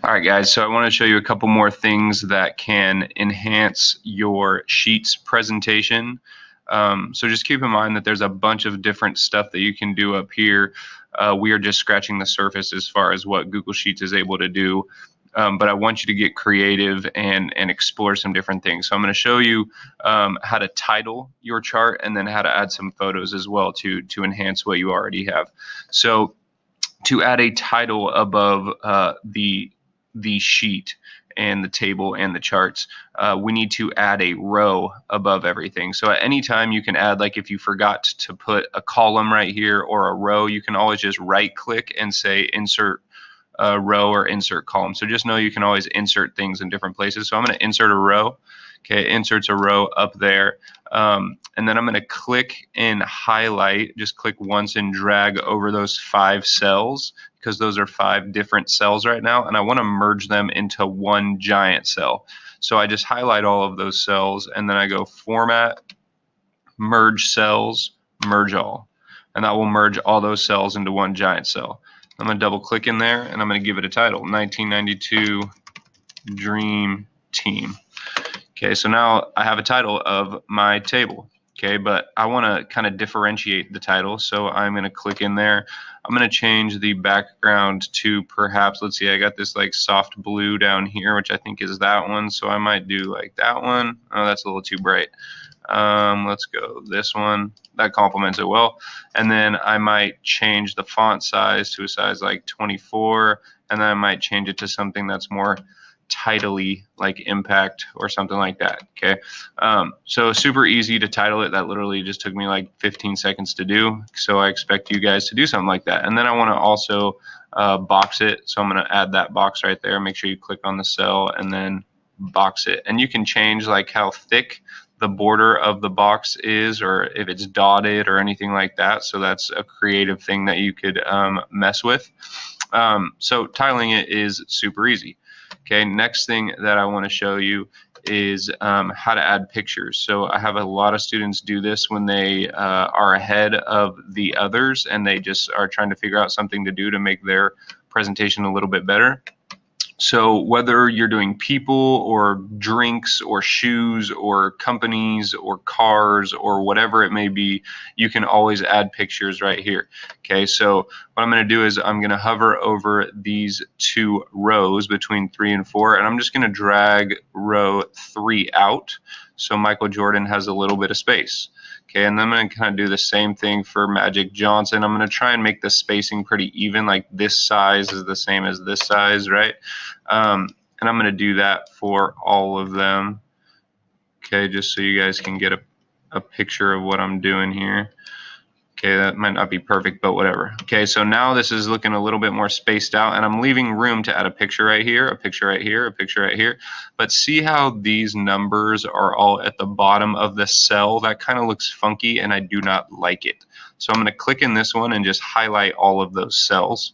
All right, guys, so I want to show you a couple more things that can enhance your Sheets presentation. So just keep in mind that there's a bunch of different stuff that you can do up here. We are just scratching the surface as far as what Google Sheets is able to do. But I want you to get creative and explore some different things. So I'm going to show you how to title your chart and then how to add some photos as well to enhance what you already have. So to add a title above the sheet and the table and the charts, we need to add a row above everything. So at any time you can add, like if you forgot to put a column right here or a row, you can always just right click and say insert row or insert column. So just know you can always insert things in different places. So I'm going to insert a row. Okay, inserts a row up there. And then I'm going to click and highlight, just click once and drag over those 5 cells because those are 5 different cells right now. And I want to merge them into one giant cell. So I just highlight all of those cells and then I go Format, Merge Cells, Merge All. And that will merge all those cells into one giant cell. I'm going to double click in there and I'm going to give it a title, 1992 Dream Team. Okay, so now I have a title of my table. Okay, but I want to kind of differentiate the title, so I'm going to click in there. I'm going to change the background to perhaps, let's see, I got this like soft blue down here, which I think is that one, so I might do like that one. Oh, that's a little too bright. Let's go this one. That complements it well. And then I might change the font size to a size like 24, and then I might change it to something that's more titly like Impact or something like that. Okay, so super easy to title it. That literally just took me like 15 seconds to do. So I expect you guys to do something like that. And then I want to also box it. So I'm going to add that box right there. Make sure you click on the cell and then box it. And you can change like how thick the border of the box is, or if it's dotted or anything like that. So that's a creative thing that you could mess with. So tiling it is super easy. Okay, next thing that I want to show you is how to add pictures. So I have a lot of students do this when they are ahead of the others and they just are trying to figure out something to do to make their presentation a little bit better. So whether you're doing people or drinks or shoes or companies or cars or whatever it may be, you can always add pictures right here. Okay, so what I'm going to do is I'm going to hover over these 2 rows between 3 and 4, and I'm just going to drag row 3 out so Michael Jordan has a little bit of space. Okay, and then I'm going to kind of do the same thing for Magic Johnson. I'm going to try and make the spacing pretty even, like this size is the same as this size, right? And I'm going to do that for all of them. Okay, just so you guys can get a picture of what I'm doing here. Okay, that might not be perfect, but whatever. Okay, so now this is looking a little bit more spaced out, and I'm leaving room to add a picture right here, a picture right here, a picture right here. But see how these numbers are all at the bottom of the cell? That kind of looks funky, and I do not like it. So I'm going to click in this one and just highlight all of those cells.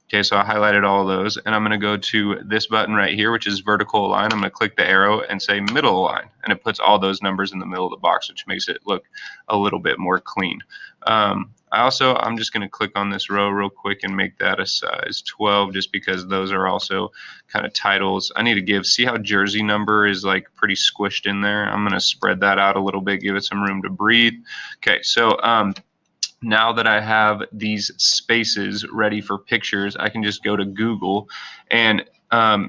Okay, so I highlighted all of those, and I'm going to go to this button right here, which is vertical align. I'm going to click the arrow and say middle align, and it puts all those numbers in the middle of the box, which makes it look a little bit more clean. I'm just going to click on this row real quick and make that a size 12, just because those are also kind of titles. I need to see how jersey number is like pretty squished in there. I'm going to spread that out a little bit, give it some room to breathe. Okay, so now that I have these spaces ready for pictures, I can just go to Google and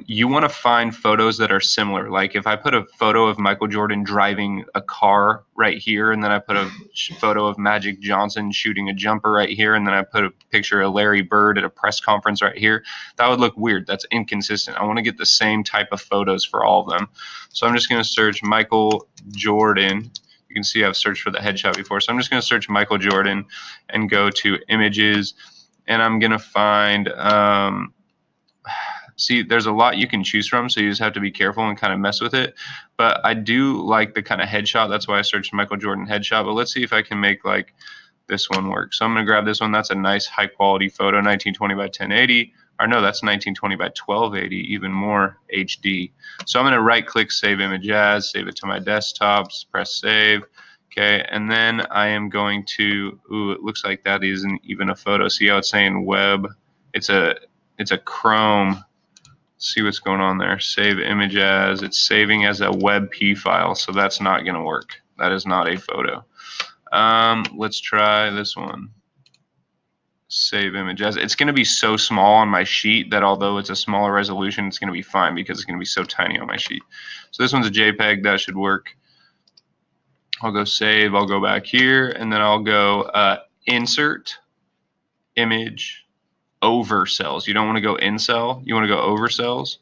you want to find photos that are similar. Like if I put a photo of Michael Jordan driving a car right here, and then I put a photo of Magic Johnson shooting a jumper right here, and then I put a picture of Larry Bird at a press conference right here, that would look weird. That's inconsistent. I want to get the same type of photos for all of them. So I'm just going to search Michael Jordan. You can see I've searched for the headshot before. So I'm just going to search Michael Jordan and go to images, and I'm going to find, see, there's a lot you can choose from, so you just have to be careful and kind of mess with it. But I do like the kind of headshot. That's why I searched Michael Jordan headshot. But let's see if I can make like this one work. So I'm going to grab this one. That's a nice high quality photo, 1920 by 1080. Or no, that's 1920 by 1280, even more HD. So I'm going to right click, save image as, save it to my desktops, press save. Okay, and then I am going to, ooh, it looks like that isn't even a photo. See how it's saying web? It's a Chrome. see what's going on there. Save image as. It's saving as a WebP file, so that's not going to work. That is not a photo. Let's try this one. Save image as. It's going to be so small on my sheet that although it's a smaller resolution, it's going to be fine because it's going to be so tiny on my sheet. So this one's a JPEG. That should work. I'll go save. I'll go back here, and then I'll go insert image over cells. You don't want to go in cell. You want to go over cells.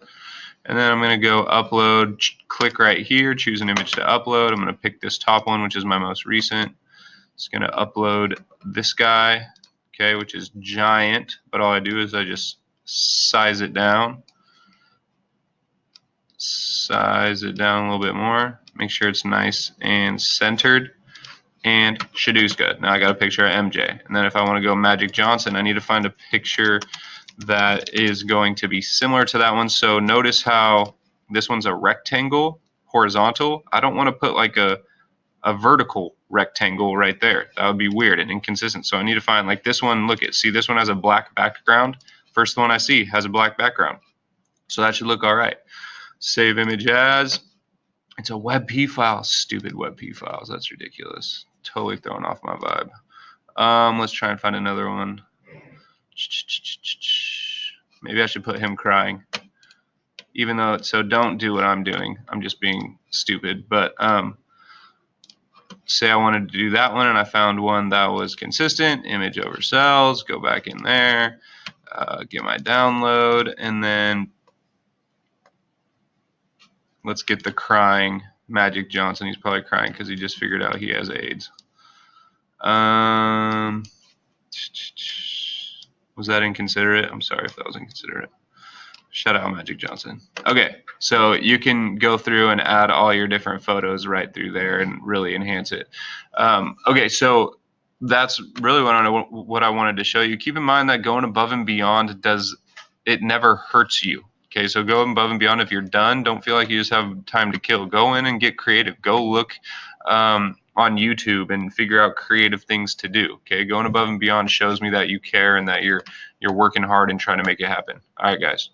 And then I'm going to go upload, click right here, choose an image to upload. I'm going to pick this top one, which is my most recent. It's going to upload this guy, okay, which is giant. But all I do is I just size it down. Size it down a little bit more. Make sure it's nice and centered. And Shaduska. Now I got a picture of MJ. And then if I want to go Magic Johnson, I need to find a picture that is going to be similar to that one. So notice how this one's a rectangle, horizontal. I don't want to put like a vertical rectangle right there. That would be weird and inconsistent. So I need to find like this one. Look at, see, this one has a black background. First one I see has a black background. So that should look all right. Save image as. It's a WebP file. Stupid WebP files. That's ridiculous. Totally throwing off my vibe. Let's try and find another one. Maybe I should put him crying. Even though, so don't do what I'm doing. I'm just being stupid. But say I wanted to do that one and I found one that was consistent. Image over cells. Go back in there. Get my download. And then let's get the crying Magic Johnson. He's probably crying because he just figured out he has AIDS. Was that inconsiderate? I'm sorry if that was inconsiderate. Shout out Magic Johnson. Okay, so you can go through and add all your different photos right through there and really enhance it. Okay, so that's really what I wanted to show you. Keep in mind that going above and beyond it never hurts you. Okay, so go above and beyond. If you're done, don't feel like you just have time to kill. Go in and get creative. Go look on YouTube and figure out creative things to do. Okay, going above and beyond shows me that you care and that you're working hard and trying to make it happen. All right, guys.